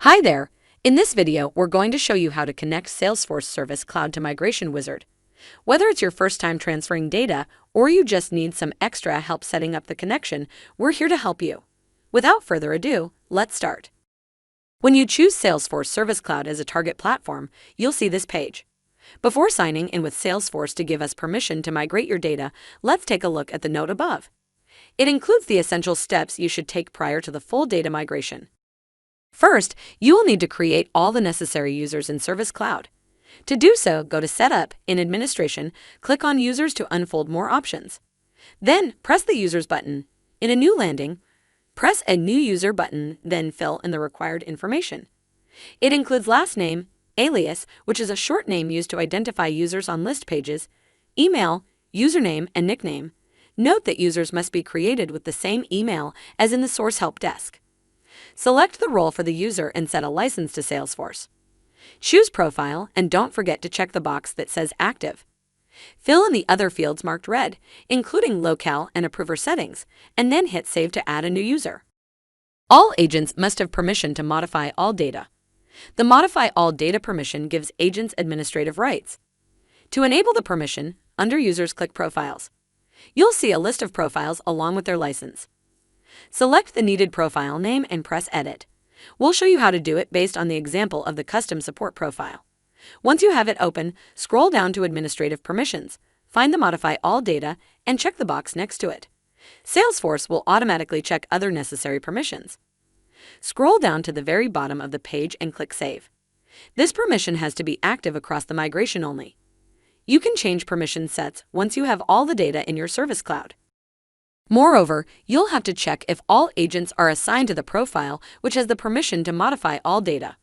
Hi there! In this video, we're going to show you how to connect Salesforce Service Cloud to Migration Wizard. Whether it's your first time transferring data or you just need some extra help setting up the connection, we're here to help you. Without further ado, let's start. When you choose Salesforce Service Cloud as a target platform, you'll see this page. Before signing in with Salesforce to give us permission to migrate your data, let's take a look at the note above. It includes the essential steps you should take prior to the full data migration. First, you will need to create all the necessary users in Service Cloud. To do so, go to Setup in Administration, click on Users to unfold more options. Then, press the Users button. In a new landing, press a New User button, then fill in the required information. It includes last name, alias, which is a short name used to identify users on list pages, email, username, and nickname. Note that users must be created with the same email as in the Source Help Desk. Select the role for the user and set a license to Salesforce. Choose Profile and don't forget to check the box that says Active. Fill in the other fields marked red, including locale and approver settings, and then hit Save to add a new user. All agents must have permission to modify all data. The Modify All Data permission gives agents administrative rights. To enable the permission, under Users, click Profiles. You'll see a list of profiles along with their license. Select the needed profile name and press Edit. We'll show you how to do it based on the example of the custom support profile. Once you have it open, scroll down to Administrative Permissions, find the Modify All Data, and check the box next to it. Salesforce will automatically check other necessary permissions. Scroll down to the very bottom of the page and click Save. This permission has to be active across the migration only. You can change permission sets once you have all the data in your Service Cloud. Moreover, you'll have to check if all agents are assigned to the profile which has the permission to modify all data.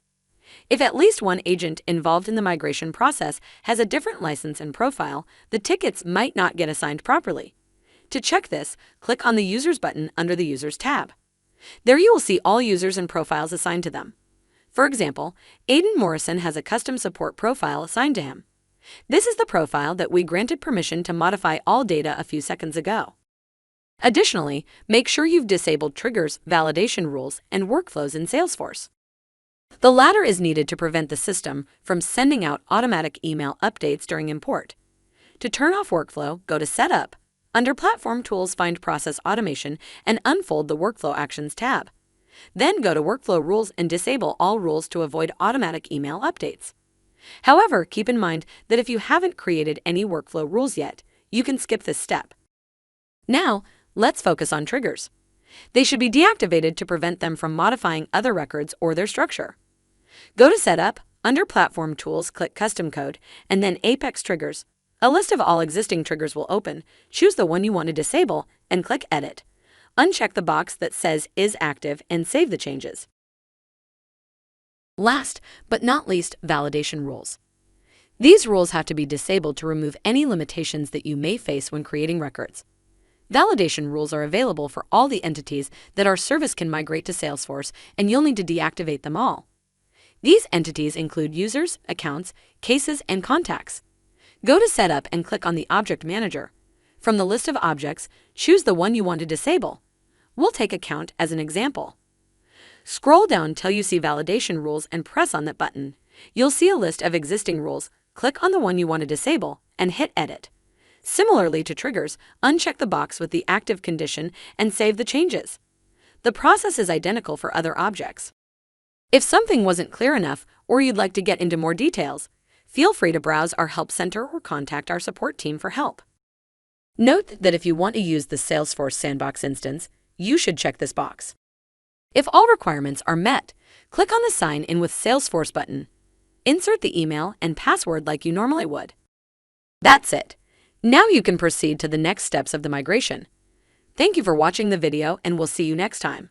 If at least one agent involved in the migration process has a different license and profile, the tickets might not get assigned properly. To check this, click on the Users button under the Users tab. There you will see all users and profiles assigned to them. For example, Aidan Morrison has a custom support profile assigned to him. This is the profile that we granted permission to modify all data a few seconds ago. Additionally, make sure you've disabled triggers, validation rules, and workflows in Salesforce. The latter is needed to prevent the system from sending out automatic email updates during import. To turn off workflow, go to Setup. Under Platform Tools, find Process Automation and unfold the Workflow Actions tab. Then go to Workflow Rules and disable all rules to avoid automatic email updates. However, keep in mind that if you haven't created any workflow rules yet, you can skip this step. Now, let's focus on triggers. They should be deactivated to prevent them from modifying other records or their structure. Go to Setup, under Platform Tools, click Custom Code, and then Apex Triggers. A list of all existing triggers will open. Choose the one you want to disable and click Edit. Uncheck the box that says Is Active and save the changes. Last but not least, validation rules. These rules have to be disabled to remove any limitations that you may face when creating records. Validation rules are available for all the entities that our service can migrate to Salesforce, and you'll need to deactivate them all. These entities include users, accounts, cases, and contacts. Go to Setup and click on the Object Manager. From the list of objects, choose the one you want to disable. We'll take Account as an example. Scroll down till you see Validation Rules and press on that button. You'll see a list of existing rules. Click on the one you want to disable and hit Edit. Similarly to triggers, uncheck the box with the active condition and save the changes. The process is identical for other objects. If something wasn't clear enough or you'd like to get into more details, feel free to browse our Help Center or contact our support team for help. Note that if you want to use the Salesforce Sandbox instance, you should check this box. If all requirements are met, click on the Sign In with Salesforce button. Insert the email and password like you normally would. That's it. Now you can proceed to the next steps of the migration. Thank you for watching the video, and we'll see you next time.